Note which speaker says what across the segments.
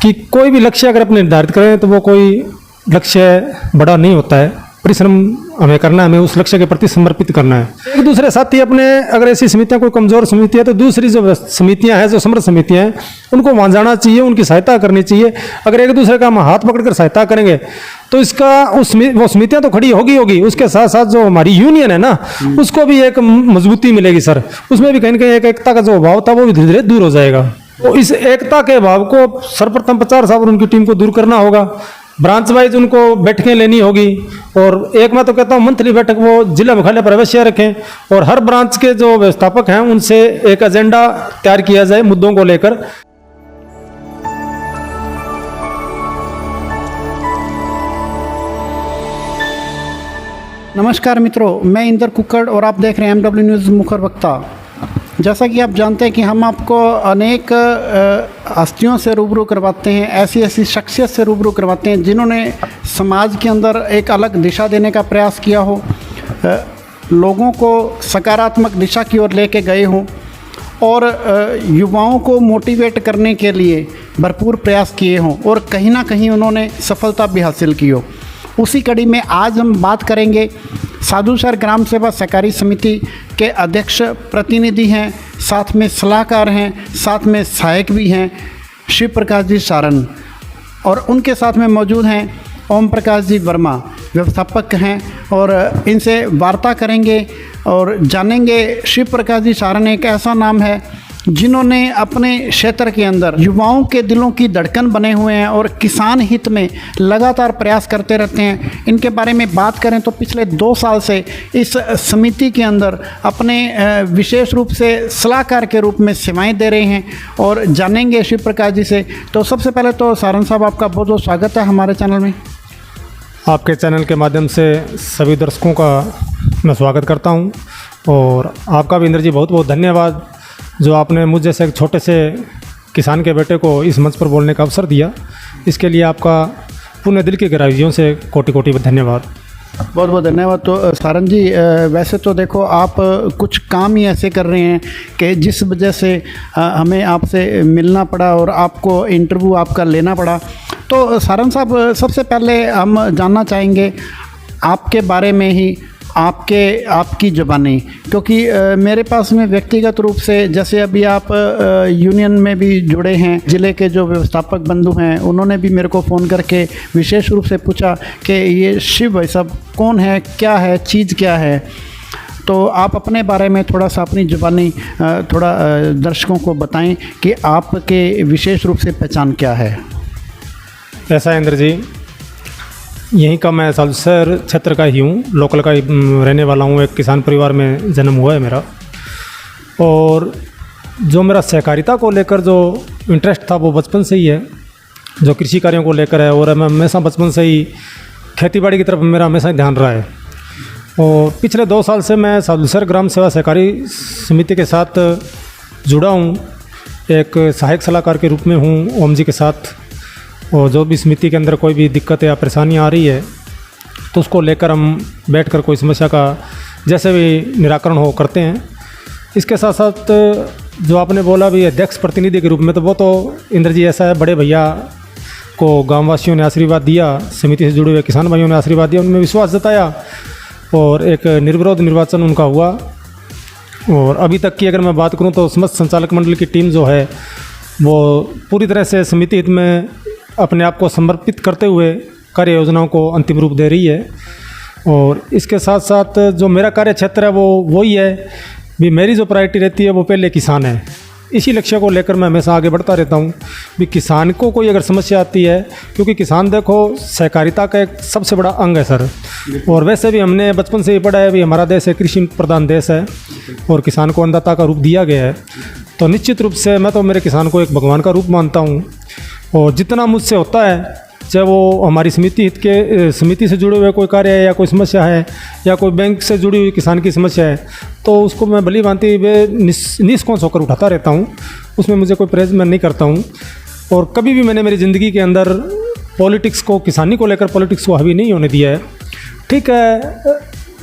Speaker 1: कि कोई भी लक्ष्य अगर अपने निर्धारित करें तो वो कोई लक्ष्य बड़ा नहीं होता है। परिश्रम हमें करना है, हमें उस लक्ष्य के प्रति समर्पित करना है। एक दूसरे साथी अपने अगर ऐसी समितियां कोई कमजोर समिति है तो दूसरी जो समितियां हैं, जो समृद्ध समितियां हैं, उनको वहां जाना चाहिए, उनकी सहायता करनी चाहिए। अगर एक दूसरे का हम हाथ पकड़कर सहायता करेंगे तो इसका वो समितियां तो खड़ी होगी, उसके साथ साथ जो हमारी यूनियन है ना, उसको भी एक मजबूती मिलेगी सर। उसमें भी कहीं ना कहीं एक एकता का जो अभाव था वो भी धीरे धीरे दूर हो जाएगा। तो इस एकता के अभाव को सर्वप्रथम प्रचार साहब और उनकी टीम को दूर करना होगा। ब्रांच वाइज उनको बैठकें लेनी होगी, और एक मैं तो कहता हूँ मंथली बैठक वो जिला मुख्यालय पर अवश्य रखें, और हर ब्रांच के जो व्यवस्थापक हैं उनसे एक एजेंडा तैयार किया जाए मुद्दों को लेकर।
Speaker 2: नमस्कार मित्रों, मैं इंदर कुक्कड़ और आप देख रहे हैं MW न्यूज़ मुखर वक्ता। जैसा कि आप जानते हैं कि हम आपको अनेक हस्तियों से रूबरू करवाते हैं, ऐसी शख्सियत से रूबरू करवाते हैं जिन्होंने समाज के अंदर एक अलग दिशा देने का प्रयास किया हो, लोगों को सकारात्मक दिशा की ओर लेके गए हों और युवाओं को मोटिवेट करने के लिए भरपूर प्रयास किए हों और कहीं ना कहीं उन्होंने सफलता भी हासिल की हो। उसी कड़ी में आज हम बात करेंगे। साधुसर ग्राम सेवा सहकारी समिति के अध्यक्ष प्रतिनिधि हैं, साथ में सलाहकार हैं, साथ में सहायक भी हैं शिव प्रकाश जी सारन, और उनके साथ में मौजूद हैं ओम प्रकाश जी वर्मा, व्यवस्थापक हैं, और इनसे वार्ता करेंगे और जानेंगे। शिव प्रकाश जी सारन एक ऐसा नाम है जिन्होंने अपने क्षेत्र के अंदर युवाओं के दिलों की धड़कन बने हुए हैं और किसान हित में लगातार प्रयास करते रहते हैं। इनके बारे में बात करें तो पिछले 2 साल से इस समिति के अंदर अपने विशेष रूप से सलाहकार के रूप में सेवाएं दे रहे हैं, और जानेंगे शिव प्रकाश जी से। तो सबसे पहले तो सारन साहब, आपका बहुत बहुत स्वागत है हमारे चैनल में।
Speaker 1: आपके चैनल के माध्यम से सभी दर्शकों का मैं स्वागत करता हूं, और आपका भी इंद्र जी बहुत बहुत धन्यवाद जो आपने मुझ जैसे एक छोटे से किसान के बेटे को इस मंच पर बोलने का अवसर दिया। इसके लिए आपका पूर्ण दिल की गहराइयों से कोटि कोटि धन्यवाद।
Speaker 2: बहुत बहुत धन्यवाद। तो सारन जी, वैसे तो देखो आप कुछ काम ही ऐसे कर रहे हैं कि जिस वजह से हमें आपसे मिलना पड़ा और आपको इंटरव्यू आपका लेना पड़ा। तो सारन साहब, सबसे पहले हम जानना चाहेंगे आपके बारे में ही, आपकी ज़बानी, क्योंकि मेरे पास में व्यक्तिगत रूप से, जैसे अभी आप यूनियन में भी जुड़े हैं, ज़िले के जो व्यवस्थापक बंधु हैं उन्होंने भी मेरे को फ़ोन करके विशेष रूप से पूछा कि ये शिव भाई साहब कौन है, क्या है, चीज़ क्या है। तो आप अपने बारे में थोड़ा सा अपनी ज़बानी थोड़ा दर्शकों को बताएं कि आपके विशेष रूप से पहचान क्या है।
Speaker 1: ऐसा इंद्र जी, यहीं का मैं साधुसर क्षेत्र का ही हूँ, लोकल का ही रहने वाला हूँ। एक किसान परिवार में जन्म हुआ है मेरा, और जो मेरा सहकारिता को लेकर जो इंटरेस्ट था वो बचपन से ही है, जो कृषि कार्यों को लेकर है। और मैं हमेशा बचपन से ही खेतीबाड़ी की तरफ मेरा हमेशा ध्यान रहा है। और पिछले 2 साल से मैं साधुसर ग्राम सेवा सहकारी समिति के साथ जुड़ा हूँ, एक सहायक सलाहकार के रूप में हूँ ओम जी के साथ। और जो भी समिति के अंदर कोई भी दिक्कत या परेशानी आ रही है तो उसको लेकर हम बैठकर कोई समस्या का जैसे भी निराकरण हो करते हैं। इसके साथ साथ जो आपने बोला भी अध्यक्ष प्रतिनिधि के रूप में, तो वो तो इंद्र जी ऐसा है, बड़े भैया को गांववासियों ने आशीर्वाद दिया, समिति से जुड़े हुए किसान भाइयों ने आशीर्वाद दिया, उनमें विश्वास जताया, और एक निर्विरोध निर्वाचन उनका हुआ। और अभी तक की अगर मैं बात करूँ तो समस्त संचालक मंडल की टीम जो है वो पूरी तरह से समिति हित में अपने आप को समर्पित करते हुए कार्य योजनाओं को अंतिम रूप दे रही है। और इसके साथ साथ जो मेरा कार्य क्षेत्र है वो वही है भी, मेरी जो प्रायोरिटी रहती है वो पहले किसान है। इसी लक्ष्य को लेकर मैं हमेशा आगे बढ़ता रहता हूँ भी किसान को कोई अगर समस्या आती है, क्योंकि किसान देखो सहकारिता का एक सबसे बड़ा अंग है सर। और वैसे भी हमने बचपन से ही पढ़ा है भी हमारा देश एक कृषि प्रधान देश है और किसान को अन्नदाता का रूप दिया गया है। तो निश्चित रूप से मैं तो मेरे किसान को एक भगवान का रूप मानता हूँ, और जितना मुझसे होता है, चाहे वो हमारी समिति से जुड़े हुए कोई कार्य है या कोई समस्या है या कोई बैंक से जुड़ी हुई किसान की समस्या है, तो उसको मैं भली भांति निष्कोच होकर उठाता रहता हूँ। उसमें मुझे कोई परहेज मैं नहीं करता हूँ। और कभी भी मैंने मेरी ज़िंदगी के अंदर पॉलिटिक्स को, किसानी को लेकर पॉलिटिक्स को हावी नहीं होने दिया है। ठीक है,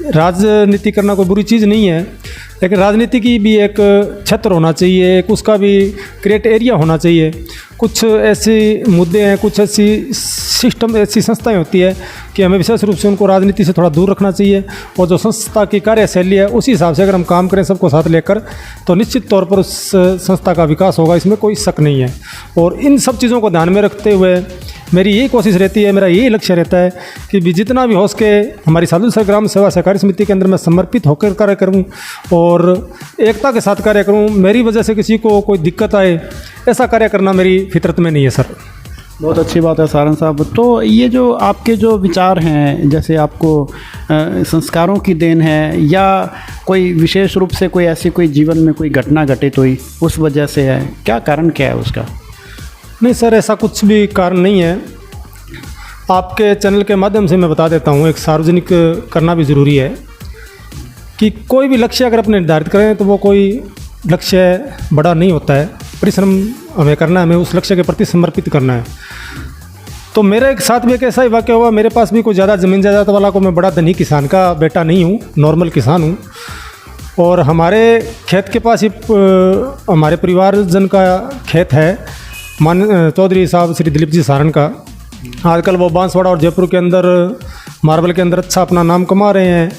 Speaker 1: राजनीति करना कोई बुरी चीज़ नहीं है, लेकिन राजनीति की भी एक क्षेत्र होना चाहिए, एक उसका भी क्रिएट एरिया होना चाहिए। कुछ ऐसे मुद्दे हैं, कुछ ऐसी सिस्टम, ऐसी संस्थाएं होती है कि हमें विशेष रूप से उनको राजनीति से थोड़ा दूर रखना चाहिए, और जो संस्था की कार्यशैली है उसी हिसाब से अगर हम काम करें सबको साथ लेकर, तो निश्चित तौर पर उस संस्था का विकास होगा, इसमें कोई शक नहीं है। और इन सब चीज़ों को ध्यान में रखते हुए मेरी यही कोशिश रहती है, मेरा यही लक्ष्य रहता है कि भी जितना भी हो सके हमारी सादुलसर ग्राम सेवा सहकारी समिति के अंदर मैं समर्पित होकर कार्य करूं और एकता के साथ कार्य करूं। मेरी वजह से किसी को कोई दिक्कत आए, ऐसा कार्य करना मेरी फितरत में नहीं है सर।
Speaker 2: बहुत अच्छी बात है सारंग साहब। तो ये जो आपके जो विचार हैं, जैसे आपको संस्कारों की देन है या कोई विशेष रूप से कोई ऐसी कोई जीवन में कोई घटना घटित हुई उस वजह से है, क्या कारण क्या है उसका?
Speaker 1: नहीं सर, ऐसा कुछ भी कारण नहीं है। आपके चैनल के माध्यम से मैं बता देता हूँ, एक सार्वजनिक करना भी ज़रूरी है कि कोई भी लक्ष्य अगर अपने निर्धारित करें तो वो कोई लक्ष्य बड़ा नहीं होता है। परिश्रम हमें करना है, हमें उस लक्ष्य के प्रति समर्पित करना है। तो मेरे साथ भी एक ऐसा ही वाक़या हुआ। मेरे पास भी कोई ज़्यादा ज़मीन जायदाद वाला को, मैं बड़ा धनी किसान का बेटा नहीं हूँ, नॉर्मल किसान हूँ। और हमारे खेत के पास ही हमारे परिवारजन का खेत है, चौधरी साहब श्री दिलीप जी सारण का। आजकल वो बांसवाड़ा और जयपुर के अंदर मार्बल के अंदर अच्छा अपना नाम कमा रहे हैं,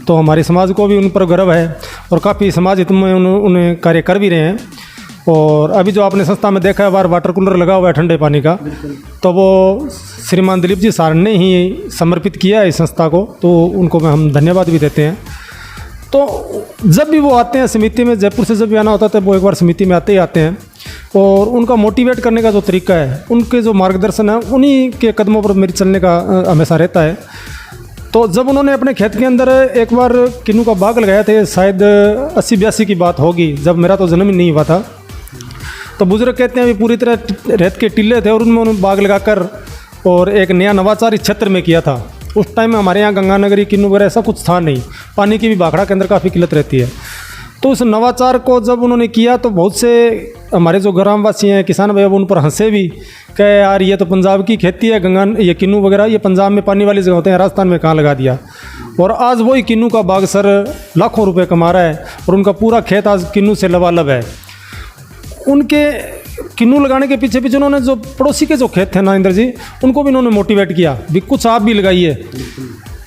Speaker 1: तो हमारे समाज को भी उन पर गर्व है और काफ़ी समाज हित में उन्हें कार्य कर भी रहे हैं। और अभी जो आपने संस्था में देखा है बाहर वाटर कूलर लगा हुआ है ठंडे पानी का, तो वो श्रीमान दिलीप जी सारण ने ही समर्पित किया है इस संस्था को, तो उनको हम धन्यवाद भी देते हैं। तो जब भी वो आते हैं समिति में, जयपुर से जब भी आना होता है तो वो एक बार समिति में आते ही आते हैं, और उनका मोटिवेट करने का जो तरीका है, उनके जो मार्गदर्शन है, उन्हीं के कदमों पर मेरे चलने का हमेशा रहता है। तो जब उन्होंने अपने खेत के अंदर एक बार किन्नू का बाग लगाया थे, शायद 80-82 की बात होगी, जब मेरा तो जन्म ही नहीं हुआ था, तो बुजुर्ग कहते हैं भी पूरी तरह रेत के टिल्ले थे और उनमें उन्होंने बाग लगाकर और एक नया नवाचार इस क्षेत्र में किया था। उस टाइम में हमारे यहाँ गंगानगरी किन्नू वगैरह ऐसा कुछ था नहीं, पानी की भी भाखड़ा के अंदर काफ़ी किल्लत रहती है। तो उस नवाचार को जब उन्होंने किया तो बहुत से हमारे जो ग्रामवासी हैं, किसान भाई, उन पर हंसे भी, कहे यार ये तो पंजाब की खेती है, ये किन्नू वगैरह ये पंजाब में पानी वाली जगह होते हैं, राजस्थान में कहाँ लगा दिया। और आज वही किन्नू का बाग सर लाखों रुपए कमा रहा है और उनका पूरा खेत आज किन्नू से लबालब है। उनके किन्नू लगाने के पीछे पीछे उन्होंने जो पड़ोसी के जो खेत थे ना इंद्र जी, उनको भी उन्होंने मोटिवेट किया भी कुछ आप भी लगाइए।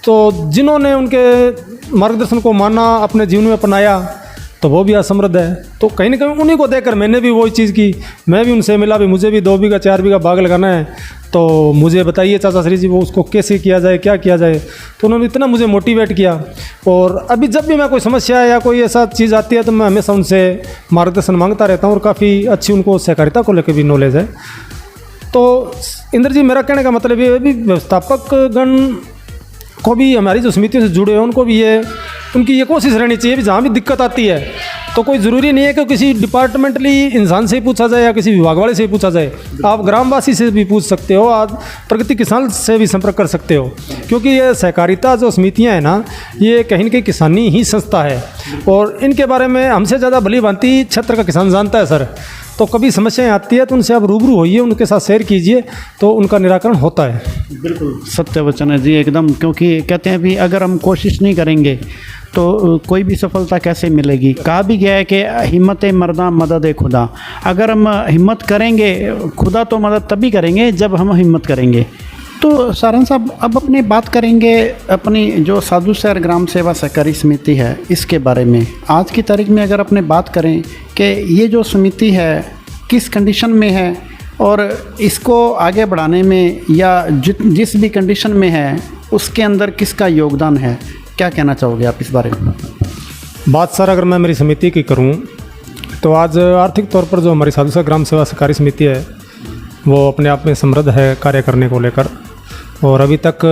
Speaker 1: तो जिन्होंने उनके मार्गदर्शन को माना, अपने जीवन में अपनाया, तो वो भी आज समृद्ध है। तो कहीं ना कहीं उन्हीं को देखकर मैंने भी वही चीज़ की, मैं भी उनसे मिला भी मुझे भी 2 बीघा 4 बीघा बाग लगाना है, तो मुझे बताइए चाचा श्री जी वो उसको कैसे किया जाए, क्या किया जाए। तो उन्होंने इतना मुझे मोटिवेट किया। और अभी जब भी मैं कोई समस्या या कोई ऐसा चीज़ आती है तो मैं हमेशा उनसे मार्गदर्शन मांगता रहता हूँ, और काफ़ी अच्छी उनको सहकारिता को लेकर भी नॉलेज है। तो इंद्र जी, मेरा कहने का मतलब ये भी व्यवस्थापक गण को भी, हमारी जो समितियों से जुड़े हैं उनको भी ये, उनकी ये कोशिश रहनी चाहिए भी जहाँ भी दिक्कत आती है तो कोई ज़रूरी नहीं है कि किसी डिपार्टमेंटली इंसान से ही पूछा जाए या किसी विभाग वाले से ही पूछा जाए। आप ग्रामवासी से भी पूछ सकते हो, आप प्रगति किसान से भी संपर्क कर सकते हो, क्योंकि ये सहकारिता जो समितियाँ हैं ना, ये कहीं न कहीं किसानी ही संस्था है और इनके बारे में हमसे ज़्यादा भली भांति क्षेत्र का किसान जानता है सर। तो कभी समस्याएं आती है तो उनसे आप रूबरू होइए, उनके साथ शेयर कीजिए, तो उनका निराकरण होता है।
Speaker 2: बिल्कुल सत्य वचन है जी एकदम, क्योंकि कहते हैं भी अगर हम कोशिश नहीं करेंगे तो कोई भी सफलता कैसे मिलेगी। कहा भी गया है कि हिम्मत मर्दा मदद खुदा। अगर हम हिम्मत करेंगे, खुदा तो मदद तभी करेंगे जब हम हिम्मत करेंगे। तो सारंग साहब, अब अपनी बात करेंगे अपनी जो सादुलसर ग्राम सेवा सहकारी समिति है इसके बारे में। आज की तारीख में अगर अपने बात करें कि ये जो समिति है किस कंडीशन में है और इसको आगे बढ़ाने में या जिस भी कंडीशन में है उसके अंदर किसका योगदान है, क्या कहना चाहोगे आप इस बारे में?
Speaker 1: बात सर अगर मैं मेरी समिति की करूं तो आज आर्थिक तौर पर जो हमारी सादुलसर ग्राम सेवा सहकारी समिति है वो अपने आप में समृद्ध है कार्य करने को लेकर, और अभी तक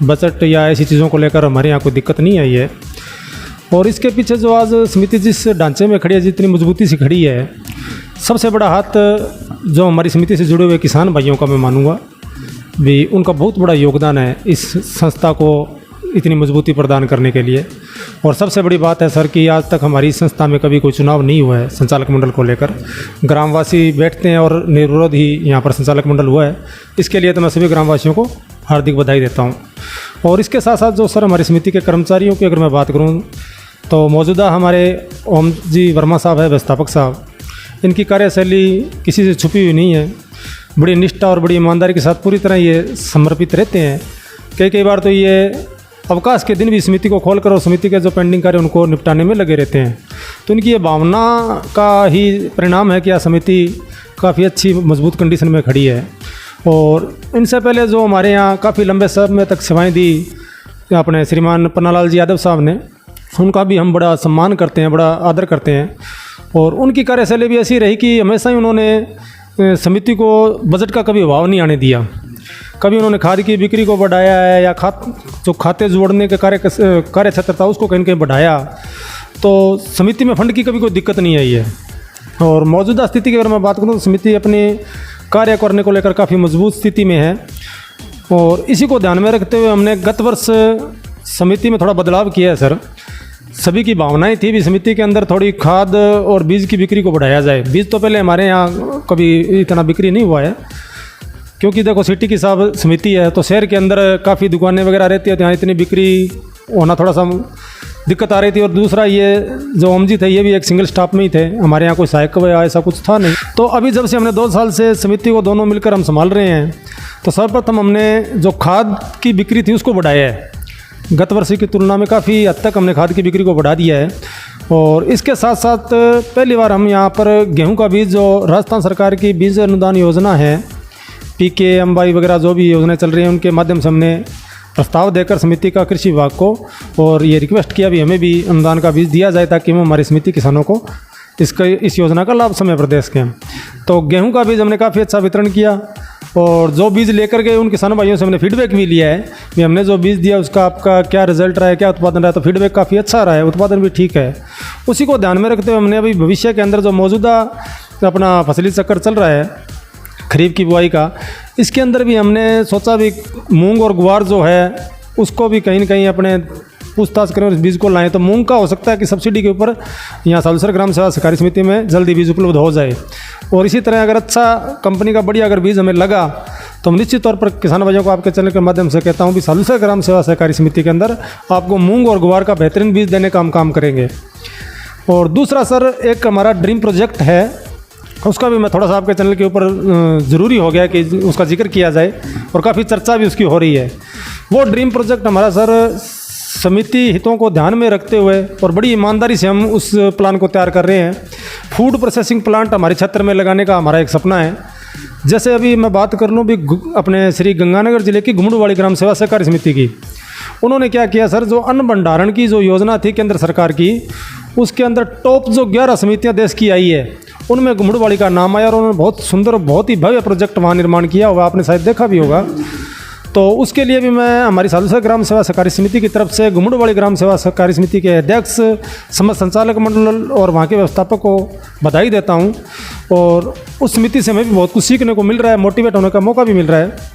Speaker 1: बजट या ऐसी चीज़ों को लेकर हमारे यहाँ कोई दिक्कत नहीं आई है। और इसके पीछे जो आज समिति जिस ढांचे में खड़ी है, जितनी मजबूती से खड़ी है, सबसे बड़ा हाथ जो हमारी समिति से जुड़े हुए किसान भाइयों का मैं मानूंगा भी, उनका बहुत बड़ा योगदान है इस संस्था को इतनी मजबूती प्रदान करने के लिए। और सबसे बड़ी बात है सर कि आज तक हमारी संस्था में कभी कोई चुनाव नहीं हुआ है संचालक मंडल को लेकर। ग्रामवासी बैठते हैं और निर्विरोध ही यहाँ पर संचालक मंडल हुआ है। इसके लिए तो मैं सभी ग्रामवासियों को हार्दिक बधाई देता हूँ। और इसके साथ साथ जो सर हमारी समिति के कर्मचारियों की अगर मैं बात करूं तो मौजूदा हमारे ओम जी वर्मा साहब है व्यवस्थापक साहब, इनकी कार्यशैली किसी से छुपी हुई नहीं है। बड़ी निष्ठा और बड़ी ईमानदारी के साथ पूरी तरह ये समर्पित रहते हैं। कई बार तो ये अवकाश के दिन भी समिति को खोलकर और समिति के जो पेंडिंग कार्य उनको निपटाने में लगे रहते हैं। तो इनकी ये भावना का ही परिणाम है कि यह समिति काफ़ी अच्छी मजबूत कंडीशन में खड़ी है। और इनसे पहले जो हमारे यहाँ काफ़ी लंबे समय तक सेवाएं दी अपने श्रीमान पन्नालाल जी यादव साहब ने, उनका भी हम बड़ा सम्मान करते हैं, बड़ा आदर करते हैं। और उनकी कार्यशैली भी ऐसी रही कि हमेशा ही उन्होंने समिति को बजट का कभी अभाव नहीं आने दिया। कभी उन्होंने खाद की बिक्री को बढ़ाया है या जो खाते जोड़ने के कार्य क्षेत्र था उसको कहीं कहीं बढ़ाया। तो समिति में फंड की कभी कोई दिक्कत नहीं आई है। और मौजूदा स्थिति की अगर मैं बात करूँ तो समिति अपने कार्य करने को लेकर काफ़ी मजबूत स्थिति में है। और इसी को ध्यान में रखते हुए हमने गत वर्ष समिति में थोड़ा बदलाव किया है सर। सभी की भावनाएं थी भी समिति के अंदर थोड़ी खाद और बीज की बिक्री को बढ़ाया जाए। बीज तो पहले हमारे यहाँ कभी इतना बिक्री नहीं हुआ है, क्योंकि देखो सिटी की साहब समिति है तो शहर के अंदर काफ़ी दुकानें वगैरह रहती है, तो यहाँ इतनी बिक्री होना थोड़ा सा दिक्कत आ रही थी। और दूसरा ये जो ओम जी थे ये भी एक सिंगल स्टाफ में ही थे, हमारे यहाँ कोई सहायक या ऐसा कुछ था नहीं। तो अभी जब से हमने 2 साल से समिति को दोनों मिलकर हम संभाल रहे हैं तो सर्वप्रथम हमने जो खाद की बिक्री थी उसको बढ़ाया है। गत वर्ष की तुलना में काफ़ी हद तक हमने खाद की बिक्री को बढ़ा दिया है। और इसके साथ साथ पहली बार हम यहाँ पर गेहूँ का बीज, जो राजस्थान सरकार की बीज अनुदान योजना है, पीके अम्बाई वगैरह जो भी योजनाएं चल रही हैं उनके माध्यम से हमने प्रस्ताव देकर समिति का कृषि विभाग को और ये रिक्वेस्ट किया भी हमें भी अनुदान का बीज दिया जाए ताकि हम हमारी समिति किसानों को इस योजना का लाभ समय पर दे सकें। तो गेहूं का बीज हमने काफ़ी अच्छा वितरण किया और जो बीज लेकर गए उन किसानों भाइयों से हमने फीडबैक भी लिया है कि हमने जो बीज दिया उसका आपका क्या रिजल्ट रहा है, क्या उत्पादन रहा है। तो फीडबैक काफ़ी अच्छा रहा है, उत्पादन भी ठीक है। उसी को ध्यान में रखते हुए हमने अभी भविष्य के अंदर जो मौजूदा अपना फसली चक्कर चल रहा है खरीफ की बुआई का, इसके अंदर भी हमने सोचा भी मूंग और गुआर जो है उसको भी कहीं न कहीं अपने पूछताछ करें और इस बीज को लाएं। तो मूंग का हो सकता है कि सब्सिडी के ऊपर यहाँ सालुसर ग्राम सेवा सहकारी समिति में जल्दी बीज उपलब्ध हो जाए। और इसी तरह अगर अच्छा कंपनी का बढ़िया अगर बीज हमें लगा तो हम निश्चित तौर पर किसान भाइयों को आपके चैनल के माध्यम से कहता हूँ कि सालुसर ग्राम सेवा सहकारी समिति के अंदर आपको मूंग और गुआर का बेहतरीन बीज देने का हम काम करेंगे। और दूसरा सर एक हमारा ड्रीम प्रोजेक्ट है, उसका भी मैं थोड़ा सा आपके चैनल के ऊपर ज़रूरी हो गया कि उसका जिक्र किया जाए और काफ़ी चर्चा भी उसकी हो रही है। वो ड्रीम प्रोजेक्ट हमारा सर समिति हितों को ध्यान में रखते हुए और बड़ी ईमानदारी से हम उस प्लान को तैयार कर रहे हैं। फूड प्रोसेसिंग प्लांट हमारे क्षेत्र में लगाने का हमारा एक सपना है। जैसे अभी मैं बात कर लूँ भी अपने श्री गंगानगर जिले की घुमड़ूवाड़ी ग्राम सेवा सहकारी समिति की, उन्होंने क्या किया सर, जो अन्न भंडारण की जो योजना थी केंद्र सरकार की, उसके अंदर टॉप जो 11 समितियाँ देश की आई है उनमें घुमड़ूवाड़ी का नाम आया और उन्होंने बहुत सुंदर बहुत ही भव्य प्रोजेक्ट वहाँ निर्माण किया होगा, आपने शायद देखा भी होगा। तो उसके लिए भी मैं हमारी सालुसर ग्राम सेवा सहकारी समिति की तरफ से घुमड़ूवाड़ी ग्राम सेवा सहकारी समिति के अध्यक्ष, समस्त संचालक मंडल और वहाँ के व्यवस्थापक को बधाई देता हूँ। और उस समिति से हमें भी बहुत कुछ सीखने को मिल रहा है, मोटिवेट होने का मौका भी मिल रहा है।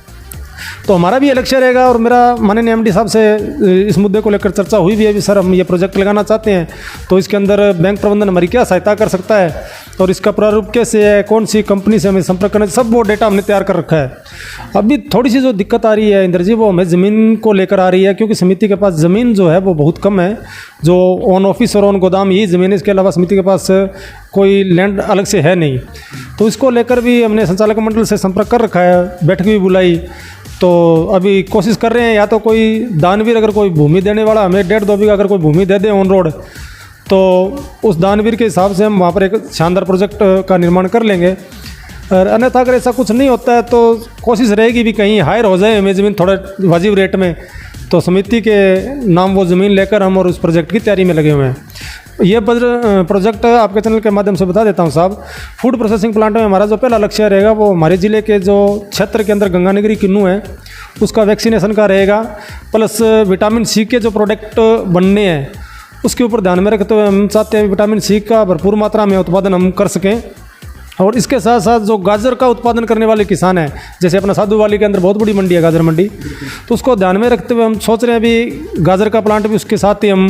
Speaker 1: तो हमारा भी ये लक्ष्य रहेगा और मेरा माननीय एमडी साहब से इस मुद्दे को लेकर चर्चा हुई भी है भी सर हम ये प्रोजेक्ट लगाना चाहते हैं, तो इसके अंदर बैंक प्रबंधन हमारी क्या सहायता कर सकता है और इसका प्रारूप कैसे है, कौन सी कंपनी से हमें संपर्क करना, सब वो डेटा हमने तैयार कर रखा है। अभी थोड़ी सी जो दिक्कत आ रही है इंद्र जी, वो हमें ज़मीन को लेकर आ रही है, क्योंकि समिति के पास ज़मीन जो है वो बहुत कम है। जो ऑन ऑफिस और ऑन गोदाम यही ज़मीन है, इसके अलावा समिति के पास कोई लैंड अलग से है नहीं। तो इसको लेकर भी हमने संचालक मंडल से संपर्क कर रखा है, बैठक भी बुलाई। तो अभी कोशिश कर रहे हैं या तो कोई दानवीर अगर कोई भूमि देने वाला हमें 1.5-2 बीघा अगर कोई भूमि दे दे ऑन रोड, तो उस दानवीर के हिसाब से हम वहाँ पर एक शानदार प्रोजेक्ट का निर्माण कर लेंगे। और अन्यथा अगर ऐसा कुछ नहीं होता है तो कोशिश रहेगी भी कहीं हायर हो जाए हमें ज़मीन थोड़ा वाजिब रेट में, तो समिति के नाम वो ज़मीन लेकर हम और उस प्रोजेक्ट की तैयारी में लगे हुए हैं। ये प्रोजेक्ट आपके चैनल के माध्यम से बता देता हूँ साहब। फूड प्रोसेसिंग प्लांट में हमारा जो पहला लक्ष्य रहेगा वो हमारे ज़िले के जो क्षेत्र के अंदर गंगानगरी किन्नू है उसका वैक्सीनेशन का रहेगा, प्लस विटामिन सी के जो प्रोडक्ट बनने हैं उसके ऊपर ध्यान में रखते हुए हम चाहते हैं विटामिन सी का भरपूर मात्रा में उत्पादन हम कर सकें। और इसके साथ साथ जो गाजर का उत्पादन करने वाले किसान हैं, जैसे अपना साधुवाली के अंदर बहुत बड़ी मंडी है गाजर मंडी, तो उसको ध्यान में रखते हुए हम सोच रहे हैं अभी गाजर का प्लांट भी उसके साथ ही हम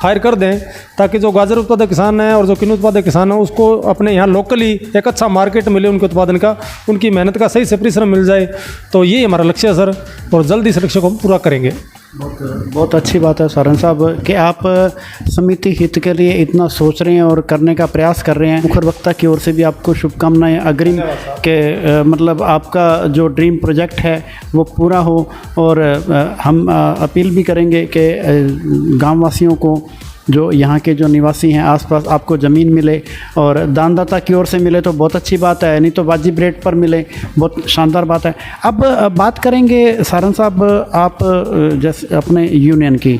Speaker 1: हायर कर दें, ताकि जो गाजर उत्पादक किसान हैं और जो किन्नू उत्पादक किसान हैं उसको अपने यहाँ लोकली एक अच्छा मार्केट मिले उनके उत्पादन का, उनकी मेहनत का सही से परिश्रम मिल जाए। तो ये हमारा लक्ष्य है सर, और जल्दी इस लक्ष्य को हम पूरा करेंगे।
Speaker 2: बहुत अच्छी बात है सारन साहब कि आप समिति हित के लिए इतना सोच रहे हैं और करने का प्रयास कर रहे हैं। मुखर वक्ता की ओर से भी आपको शुभकामनाएं अग्रिम के मतलब आपका जो ड्रीम प्रोजेक्ट है वो पूरा हो। और हम अपील भी करेंगे कि गाँव वासियों को, जो यहाँ के जो निवासी हैं आसपास, आपको ज़मीन मिले और दानदाता की ओर से मिले तो बहुत अच्छी बात है, नहीं तो वाजिब रेट पर मिले, बहुत शानदार बात है। अब बात करेंगे सारन साहब आप जैसे अपने यूनियन की।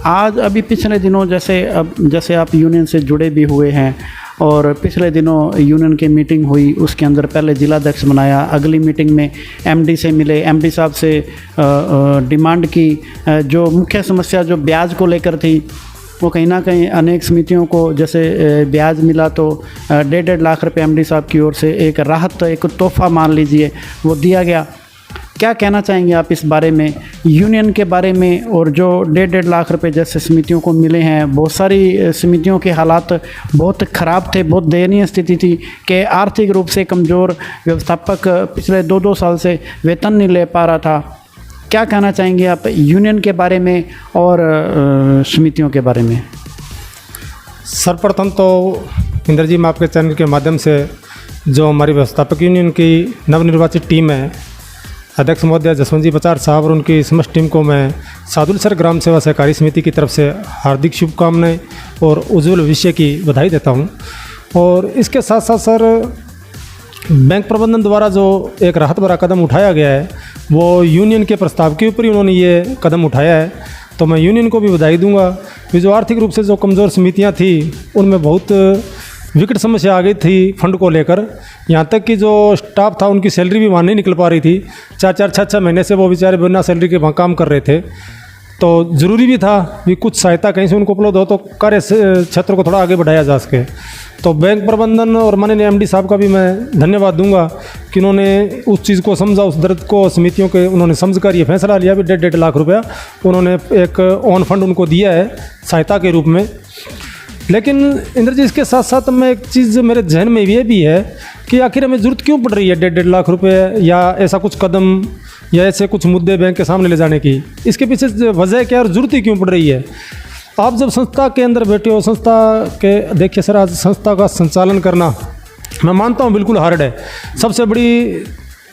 Speaker 2: आज अभी पिछले दिनों जैसे आप यूनियन से जुड़े भी हुए हैं और पिछले दिनों यूनियन की मीटिंग हुई, उसके अंदर पहले जिलाध्यक्ष बनाया, अगली मीटिंग में एमडी से मिले, एमडी साहब से डिमांड की। जो मुख्य समस्या जो ब्याज को लेकर थी वो कहीं ना कहीं अनेक समितियों को जैसे ब्याज मिला तो 1.5 लाख रुपये एमडी साहब की ओर से एक राहत, एक तोहफा मान लीजिए, वो दिया गया। क्या कहना चाहेंगे आप इस बारे में, यूनियन के बारे में? और जो 1.5 लाख रुपए जैसे समितियों को मिले हैं, बहुत सारी समितियों के हालात बहुत ख़राब थे, बहुत दयनीय स्थिति थी कि आर्थिक रूप से कमज़ोर व्यवस्थापक पिछले 2-2 साल से वेतन नहीं ले पा रहा था। क्या कहना चाहेंगे आप यूनियन के बारे में और समितियों के बारे में?
Speaker 1: सर्वप्रथम तो इंद्र जी, मैं आपके चैनल के माध्यम से जो हमारी व्यवस्थापक यूनियन की नवनिर्वाचित टीम है, अध्यक्ष महोदय जसवंत जी बचार साहब और उनकी समस्त टीम को मैं सादुलसर ग्राम सेवा सहकारी समिति की तरफ से हार्दिक शुभकामनाएं और उज्ज्वल भविष्य की बधाई देता हूं। और इसके साथ साथ सर, बैंक प्रबंधन द्वारा जो एक राहत भरा कदम उठाया गया है वो यूनियन के प्रस्ताव के ऊपर ही उन्होंने ये कदम उठाया है, तो मैं यूनियन को भी बधाई दूंगा कि जो आर्थिक रूप से जो कमज़ोर समितियां थी उनमें बहुत विकट समस्या आ गई थी फंड को लेकर। यहाँ तक कि जो स्टाफ था उनकी सैलरी भी वहाँ नहीं निकल पा रही थी, 4-6 महीने से वो बेचारे बिना सैलरी के वहाँ काम कर रहे थे। तो ज़रूरी भी था कि कुछ सहायता कहीं से उनको उपलब्ध हो तो कार्य क्षेत्र को थोड़ा आगे बढ़ाया जा सके। तो बैंक प्रबंधन और माननीय एमडी साहब का भी मैं धन्यवाद दूंगा कि उन्होंने उस चीज़ को समझा, उस दर्द को समितियों के उन्होंने समझकर ये फैसला लिया भी 1.5 लाख रुपया उन्होंने एक ऑन फंड उनको दिया है सहायता के रूप में। लेकिन इंद्र जी, इसके साथ साथ मैं एक चीज़ मेरे जहन में ये भी है कि आखिर हमें ज़रूरत क्यों पड़ रही है 1.5 लाख रुपये या ऐसा कुछ कदम या ऐसे कुछ मुद्दे बैंक के सामने ले जाने की? इसके पीछे वजह क्या और ज़रूरत ही क्यों पड़ रही है? आप जब संस्था के अंदर बैठे हो, संस्था के देखिए सर, आज संस्था का संचालन करना मैं मानता हूँ बिल्कुल हार्ड है। सबसे बड़ी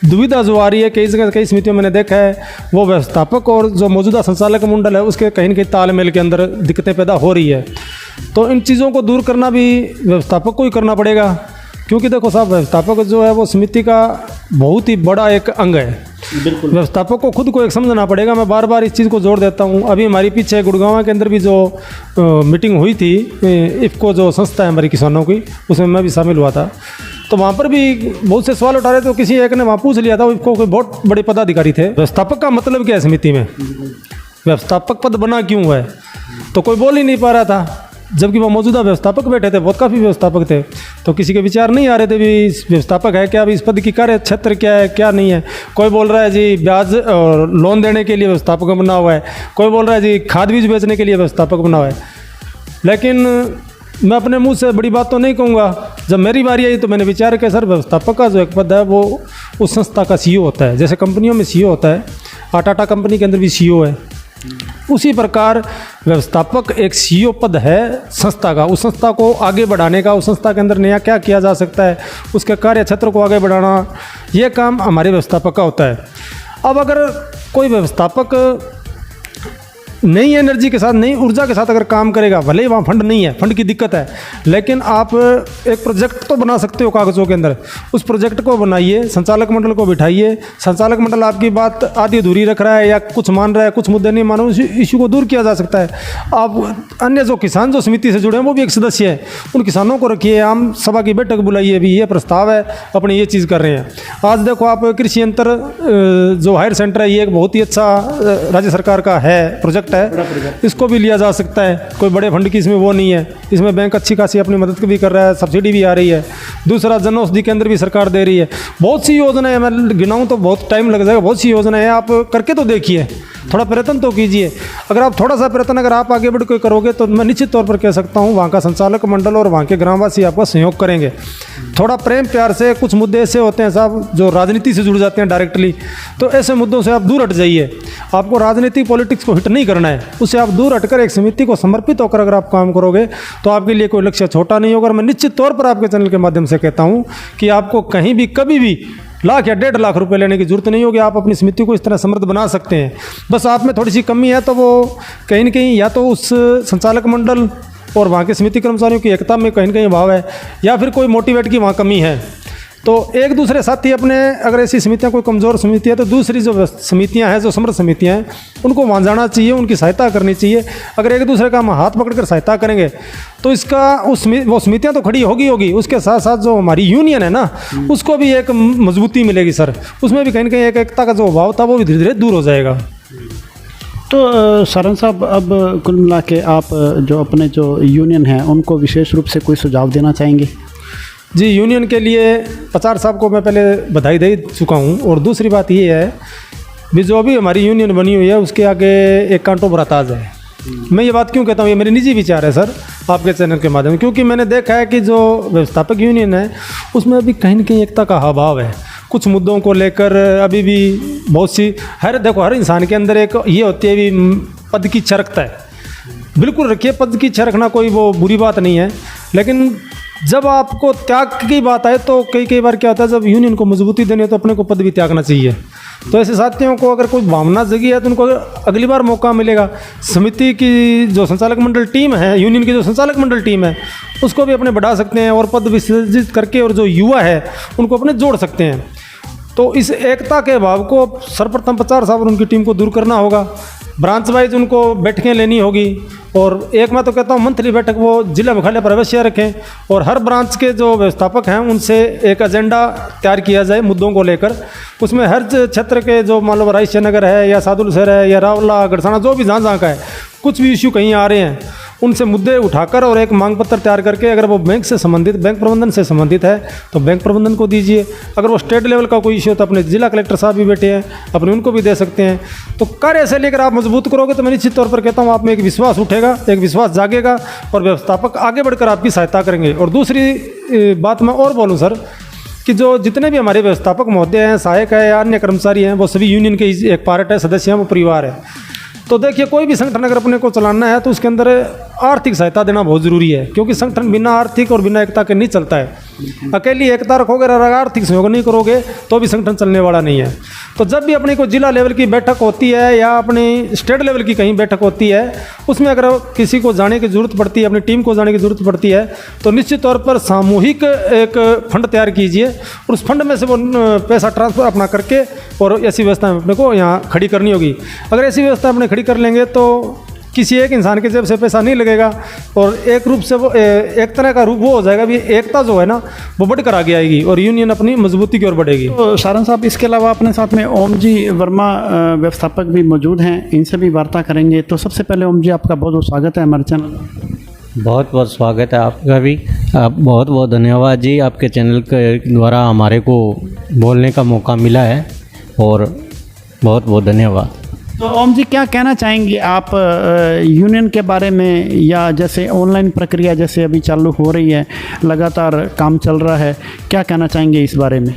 Speaker 1: दुविधा जो आ रही है, कई जगह कई समितियों में मैंने देखा है, वो व्यवस्थापक और जो मौजूदा संचालक मंडल है उसके कहीं न कहीं तालमेल के अंदर दिक्कतें पैदा हो रही है। तो इन चीज़ों को दूर करना भी व्यवस्थापक को ही करना पड़ेगा, क्योंकि देखो साहब, व्यवस्थापक जो है वो समिति का बहुत ही बड़ा एक अंग है। बिल्कुल, व्यवस्थापक को खुद को एक समझना पड़ेगा। मैं बार बार इस चीज़ को जोड़ देता हूँ। अभी हमारी पीछे गुड़गांव के अंदर भी जो मीटिंग हुई थी, इफ़को जो संस्था है हमारी किसानों की, उसमें मैं भी शामिल हुआ था। तो वहाँ पर भी बहुत से सवाल उठा रहे थे, तो किसी एक ने वहाँ पूछ लिया था, इफ़को कोई बहुत बड़े पदाधिकारी थे, व्यवस्थापक का मतलब क्या है समिति में, व्यवस्थापक पद बना क्यों है? तो कोई बोल ही नहीं पा रहा था, जबकि वो मौजूदा व्यवस्थापक बैठे थे, बहुत काफ़ी व्यवस्थापक थे। तो किसी के विचार नहीं आ रहे थे भी व्यवस्थापक है क्या, भी इस पद की कार्य क्षेत्र क्या है क्या नहीं है। कोई बोल रहा है जी ब्याज और लोन देने के लिए व्यवस्थापक बना हुआ है, कोई बोल रहा है जी खाद बीज बेचने के लिए व्यवस्थापक बना हुआ है। लेकिन मैं अपने मुंह से बड़ी बात तो नहीं कहूँगा। जब मेरी बारी आई तो मैंने विचार किया, सर व्यवस्थापक का जो एक पद है वो उस संस्था का CEO होता है। जैसे कंपनियों में CEO होता है, टाटा कंपनी के अंदर भी CEO है, उसी प्रकार व्यवस्थापक एक CEO पद है संस्था का। उस संस्था को आगे बढ़ाने का, उस संस्था के अंदर नया क्या किया जा सकता है, उसके कार्य क्षेत्र को आगे बढ़ाना, ये काम हमारे व्यवस्थापक का होता है। अब अगर कोई व्यवस्थापक नई एनर्जी के साथ, नई ऊर्जा के साथ अगर काम करेगा, भले ही वहाँ फंड नहीं है, फंड की दिक्कत है, लेकिन आप एक प्रोजेक्ट तो बना सकते हो कागज़ों के अंदर। उस प्रोजेक्ट को बनाइए, संचालक मंडल को बिठाइए, संचालक मंडल आपकी बात आधी अधूरी रख रहा है या कुछ मान रहा है, कुछ मुद्दे नहीं मान रहे, उस इशू को दूर किया जा सकता है। आप अन्य जो किसान जो समिति से जुड़े हैं वो भी एक सदस्य है, उन किसानों को रखिए, आम सभा की बैठक बुलाइए, भी ये प्रस्ताव है, अपने ये चीज़ कर रहे हैं। आज देखो आप, कृषि यंत्र जो हायर सेंटर है, ये एक बहुत ही अच्छा राज्य सरकार का है, प्रोजेक्ट है, इसको भी लिया जा सकता है। कोई बड़े फंड की इसमें वो नहीं है, इसमें बैंक अच्छी खासी अपनी मदद भी कर रहा है, सब्सिडी भी आ रही है। दूसरा, जन औषधि केंद्र भी सरकार दे रही है। बहुत सी योजनाएं, मैं गिनाऊं तो बहुत टाइम लग जाएगा, बहुत सी योजनाएं हैं, आप करके तो देखिए, थोड़ा प्रयत्न तो कीजिए। अगर आप थोड़ा सा प्रयत्न अगर आप आगे बढ़ के करोगे तो मैं निश्चित तौर पर कह सकता हूँ वहाँ का संचालक मंडल और वहाँ के ग्रामवासी आपका सहयोग करेंगे। थोड़ा प्रेम प्यार से, कुछ मुद्दे ऐसे होते हैं साहब जो राजनीति से जुड़ जाते हैं डायरेक्टली, तो ऐसे मुद्दों से आप दूर हट जाइए। आपको राजनीतिक पॉलिटिक्स को हिट नहीं करना है, उससे आप दूर हटकर एक समिति को समर्पित होकर अगर आप काम करोगे तो आपके लिए कोई लक्ष्य छोटा नहीं होगा। और मैं निश्चित तौर पर आपके चैनल के माध्यम से कहता हूँ कि आपको कहीं भी कभी भी लाख या 1.5 लाख रुपए लेने की जरूरत नहीं होगी। आप अपनी समिति को इस तरह समृद्ध बना सकते हैं। बस आप में थोड़ी सी कमी है तो वो कहीं न कहीं या तो उस संचालक मंडल और वहाँ के समिति कर्मचारियों की एकता में कहीं न कहीं अभाव है, या फिर कोई मोटिवेट की वहाँ कमी है। तो एक दूसरे साथी अपने, अगर ऐसी समितियाँ कोई कमज़ोर समिति है तो दूसरी जो समितियाँ हैं, जो समृद्ध समितियाँ हैं, उनको वहाँ जाना चाहिए, उनकी सहायता करनी चाहिए। अगर एक दूसरे का हम हाथ पकड़कर सहायता करेंगे तो इसका वो समितियाँ तो खड़ी होगी, उसके साथ साथ जो हमारी यूनियन है ना, उसको भी एक मजबूती मिलेगी सर। उसमें भी कहीं ना कहीं एक एकता का जो अभाव था वो भी धीरे धीरे दूर हो जाएगा।
Speaker 2: तो सरन साहब, अब कुल मिला के आप जो अपने जो यूनियन है उनको विशेष रूप से कोई सुझाव देना चाहेंगे?
Speaker 1: जी, यूनियन के लिए पचार साहब को मैं पहले बधाई दे चुका हूँ। और दूसरी बात ये है भी जो अभी हमारी यूनियन बनी हुई है उसके आगे एक कांटों भरा ताज है। मैं ये बात क्यों कहता हूँ, ये मेरे निजी विचार है सर आपके चैनल के माध्यम, क्योंकि मैंने देखा है कि जो व्यवस्थापक यूनियन है उसमें अभी कहीं न कहीं एकता का अभाव है। कुछ मुद्दों को लेकर अभी भी बहुत सी हर इंसान के अंदर एक ये होती है भी पद की इच्छा रखता है। बिल्कुल रखिए, पद की इच्छा रखना कोई वो बुरी बात नहीं है, लेकिन जब आपको त्याग की बात आए तो कई बार क्या होता है, जब यूनियन को मजबूती देनी है तो अपने को पद भी त्यागना चाहिए। तो ऐसे साथियों को अगर कोई भावना जगी है तो उनको अगली बार मौका मिलेगा। समिति की जो संचालक मंडल टीम है, यूनियन की जो संचालक मंडल टीम है, उसको भी अपने बढ़ा सकते हैं और पद विसर्जित करके, और जो युवा है उनको अपने जोड़ सकते हैं। तो इस एकता के अभाव को सर्वप्रथम पचार साहब और उनकी टीम को दूर करना होगा। ब्रांच वाइज उनको बैठकें लेनी होगी, और एक मैं तो कहता हूँ मंथली बैठक वो जिला मुख्यालय पर अवश्य रखें, और हर ब्रांच के जो व्यवस्थापक हैं उनसे एक एजेंडा तैयार किया जाए मुद्दों को लेकर। उसमें हर क्षेत्र के जो मान लो रायशा नगर है या सादुलसर है या रावला गढ़साना, जो भी जहाँ का है, कुछ भी इश्यू कहीं आ रहे हैं उनसे मुद्दे उठाकर और एक मांग पत्र तैयार करके, अगर वो बैंक से संबंधित, बैंक प्रबंधन से संबंधित है तो बैंक प्रबंधन को दीजिए। अगर वो स्टेट लेवल का कोई इश्यू है तो अपने जिला कलेक्टर साहब भी बैठे हैं, अपने उनको भी दे सकते हैं। तो कार्य से लेकर आप मजबूत करोगे तो मैं निश्चित तौर पर कहता हूँ आप में एक विश्वास उठेगा, एक विश्वास जागेगा और व्यवस्थापक आगे बढ़कर आपकी सहायता करेंगे। और दूसरी बात मैं और बोलूँ सर कि जो जितने भी हमारे व्यवस्थापक महोदय हैं, सहायक है या अन्य कर्मचारी हैं, वो सभी यूनियन के एक पार्ट है, सदस्य हैं, वो परिवार है। तो देखिए, कोई भी संगठन अगर अपने को चलाना है तो उसके अंदर आर्थिक सहायता देना बहुत ज़रूरी है, क्योंकि संगठन बिना आर्थिक और बिना एकता के नहीं चलता है। अकेली एकता रखोगे और आर्थिक सहयोग नहीं करोगे तो भी संगठन चलने वाला नहीं है। तो जब भी अपनी कोई जिला लेवल की बैठक होती है या अपनी स्टेट लेवल की कहीं बैठक होती है, उसमें अगर किसी को जाने की ज़रूरत पड़ती है, अपनी टीम को जाने की ज़रूरत पड़ती है, तो निश्चित तौर पर सामूहिक एक फंड तैयार कीजिए और उस फंड में से वो पैसा ट्रांसफ़र अपना करके और ऐसी व्यवस्था अपने को यहाँ खड़ी करनी होगी। अगर ऐसी व्यवस्था अपने खड़ी कर लेंगे तो किसी एक इंसान के जेब से पैसा नहीं लगेगा और एक रूप से वो एक तरह का रूप वो हो जाएगा भी एकता जो है ना वो बढ़कर आगे आएगी और यूनियन अपनी मजबूती की ओर बढ़ेगी।
Speaker 2: तो सारन साहब, इसके अलावा अपने साथ में ओम जी वर्मा व्यवस्थापक भी मौजूद हैं, इनसे भी वार्ता करेंगे। तो सबसे पहले ओम जी, आपका बहुत बहुत स्वागत है हमारे चैनल।
Speaker 3: बहुत बहुत स्वागत है आपका भी। आप बहुत बहुत धन्यवाद जी, आपके चैनल के द्वारा हमारे को बोलने का मौका मिला है और बहुत बहुत धन्यवाद।
Speaker 2: तो ओम जी, क्या कहना चाहेंगे आप यूनियन के बारे में, या जैसे ऑनलाइन प्रक्रिया जैसे अभी चालू हो रही है, लगातार काम चल रहा है, क्या कहना चाहेंगे इस बारे में?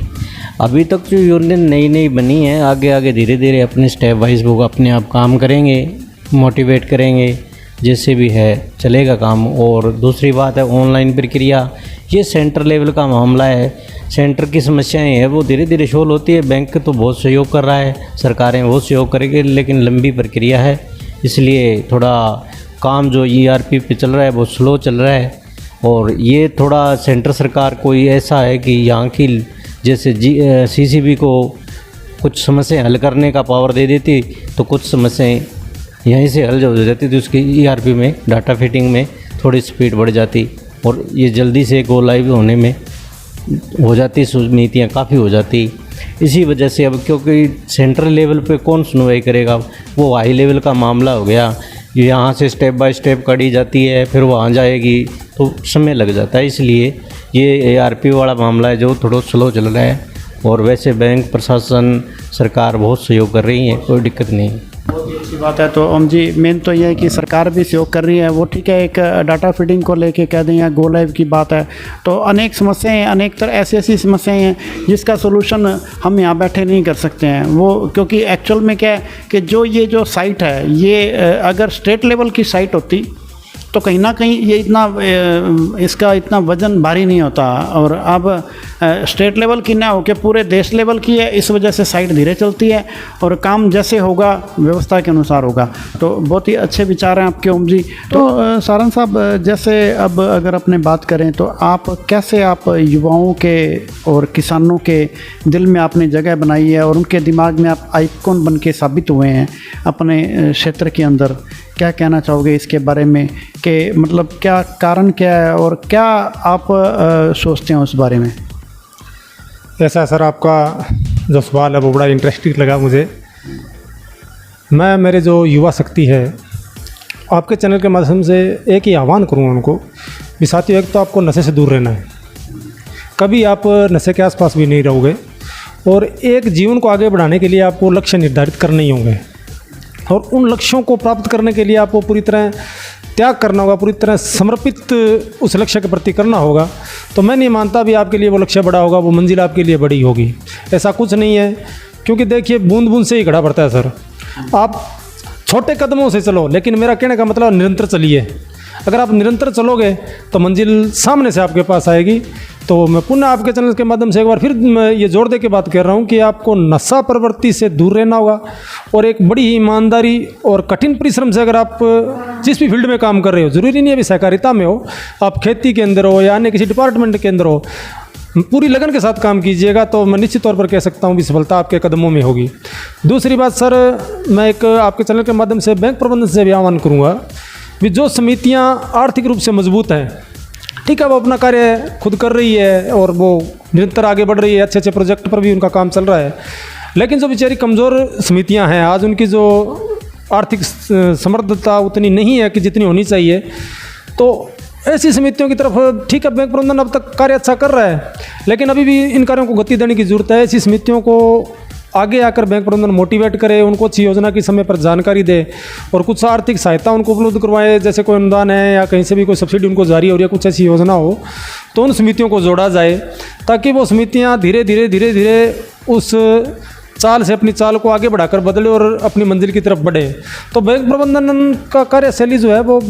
Speaker 3: अभी तक जो यूनियन नई बनी है, आगे आगे धीरे धीरे अपने स्टेप वाइज वो अपने आप काम करेंगे, मोटिवेट करेंगे, जैसे भी है चलेगा काम। और दूसरी बात है ऑनलाइन प्रक्रिया, ये सेंटर लेवल का मामला है। सेंटर की समस्याएं हैं वो धीरे धीरे सोल्व होती है। बैंक तो बहुत सहयोग कर रहा है, सरकारें बहुत सहयोग करेंगे, लेकिन लंबी प्रक्रिया है, इसलिए थोड़ा काम जो ERP पे चल रहा है वो स्लो चल रहा है। और ये थोड़ा सेंटर सरकार कोई ऐसा है कि यहाँ की जैसे CCB को कुछ समस्याएं हल करने का पावर दे देती तो कुछ समस्याएं यहीं से हल हो जाती, तो उसकी ERP में डाटा फिटिंग में थोड़ी स्पीड बढ़ जाती और ये जल्दी से गो लाइव होने में हो जाती, नीतियाँ काफ़ी हो जाती। इसी वजह से अब क्योंकि सेंट्रल लेवल पे कौन सुनवाई करेगा, वो हाई लेवल का मामला हो गया, यहाँ से स्टेप बाय स्टेप कड़ी जाती है, फिर वहाँ जाएगी तो समय लग जाता है। इसलिए ये ARP वाला मामला है जो थोड़ा स्लो चल रहा है। और वैसे बैंक प्रशासन सरकार बहुत सहयोग कर रही है, कोई दिक्कत नहीं।
Speaker 2: बहुत ही अच्छी बात है। तो ओम जी, मेन तो ये है कि सरकार भी सहयोग कर रही है, वो ठीक है, एक डाटा फीडिंग को लेके कह दें या गो लाइव की बात है, तो अनेक समस्याएं हैं, अनेक तरह ऐसी समस्याएं हैं जिसका सोल्यूशन हम यहाँ बैठे नहीं कर सकते हैं। वो क्योंकि एक्चुअल में क्या है कि जो साइट है ये अगर स्टेट लेवल की साइट होती तो कहीं ना कहीं ये इसका इतना वज़न भारी नहीं होता, और अब स्टेट लेवल की ना होकर पूरे देश लेवल की है, इस वजह से साइट धीरे चलती है और काम जैसे होगा व्यवस्था के अनुसार होगा। तो बहुत ही अच्छे विचार हैं आपके ओम जी। तो सारंग साहब, जैसे अब अगर अपने बात करें तो आप कैसे आप युवाओं के और किसानों के दिल में आपने जगह बनाई है और उनके दिमाग में आप आइकॉन बन के साबित हुए हैं अपने क्षेत्र के अंदर, क्या कहना चाहोगे इसके बारे में कि मतलब क्या कारण क्या है और क्या आप सोचते हैं उस बारे में?
Speaker 1: ऐसा है सर, आपका जो सवाल है वो बड़ा इंटरेस्टिंग लगा मुझे। मैं मेरे जो युवा शक्ति है आपके चैनल के माध्यम से एक ही आह्वान करूँगा उनको कि साथियों, एक तो आपको नशे से दूर रहना है, कभी आप नशे के आसपास भी नहीं रहोगे, और एक जीवन को आगे बढ़ाने के लिए आपको लक्ष्य निर्धारित करने ही होंगे, और उन लक्ष्यों को प्राप्त करने के लिए आपको पूरी तरह त्याग करना होगा, पूरी तरह समर्पित उस लक्ष्य के प्रति करना होगा। तो मैं नहीं मानता भी आपके लिए वो लक्ष्य बड़ा होगा, वो मंजिल आपके लिए बड़ी होगी, ऐसा कुछ नहीं है। क्योंकि देखिए, बूंद बूंद से ही घड़ा भरता है सर। आप छोटे कदमों से चलो, लेकिन मेरा कहने का मतलब निरंतर चलिए। अगर आप निरंतर चलोगे तो मंजिल सामने से आपके पास आएगी। तो मैं पुनः आपके चैनल के माध्यम से एक बार फिर मैं ये जोड़ दे के बात कर रहा हूँ कि आपको नशा प्रवृत्ति से दूर रहना होगा, और एक बड़ी ही ईमानदारी और कठिन परिश्रम से अगर आप जिस भी फील्ड में काम कर रहे हो, ज़रूरी नहीं है अभी सहकारिता में हो, आप खेती के अंदर हो या अन्य किसी डिपार्टमेंट के अंदर हो, पूरी लगन के साथ काम कीजिएगा तो मैं निश्चित तौर पर कह सकता हूँ कि सफलता आपके कदमों में होगी। दूसरी बात सर, मैं एक आपके चैनल के माध्यम से बैंक प्रबंधन से भी आह्वान करूँगा कि जो समितियाँ आर्थिक रूप से मजबूत हैं, ठीक है, वो अपना कार्य खुद कर रही है और वो निरंतर आगे बढ़ रही है, अच्छे अच्छे प्रोजेक्ट पर भी उनका काम चल रहा है, लेकिन जो बेचारी कमज़ोर समितियां हैं, आज उनकी जो आर्थिक समर्थता उतनी नहीं है कि जितनी होनी चाहिए, तो ऐसी समितियों की तरफ ठीक है, बैंक प्रबंधन अब तक कार्य अच्छा कर रहा है, लेकिन अभी भी इन कार्यों को गति देने की ज़रूरत है। ऐसी समितियों को आगे आकर बैंक प्रबंधन मोटिवेट करे, उनको अच्छी योजना की समय पर जानकारी दे और कुछ आर्थिक सहायता उनको उपलब्ध करवाए, जैसे कोई अनुदान है या कहीं से भी कोई सब्सिडी उनको जारी हो रही है, कुछ ऐसी योजना हो तो उन समितियों को जोड़ा जाए, ताकि वो समितियां धीरे धीरे उस चाल से अपनी चाल को आगे बढ़ाकर बदले और अपनी मंजिल की तरफ बढ़े। तो बैंक प्रबंधन का कार्यशैली जो है वो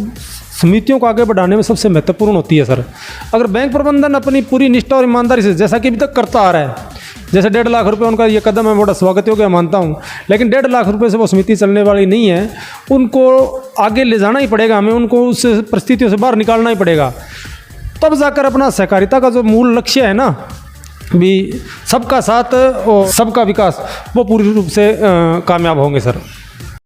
Speaker 1: समितियों को आगे बढ़ाने में सबसे महत्वपूर्ण होती है सर। अगर बैंक प्रबंधन अपनी पूरी निष्ठा और ईमानदारी से, जैसा कि अभी तक करता आ रहा है, जैसे 1.5 लाख रुपए उनका ये कदम है, बड़ा स्वागत योग्य मानता हूँ, लेकिन 1.5 लाख रुपए से वो समिति चलने वाली नहीं है, उनको आगे ले जाना ही पड़ेगा, हमें उनको उस परिस्थितियों से बाहर निकालना ही पड़ेगा, तब जाकर अपना सहकारिता का जो मूल लक्ष्य है ना, भी सबका साथ और सबका विकास, वो पूरी रूप से कामयाब होंगे सर।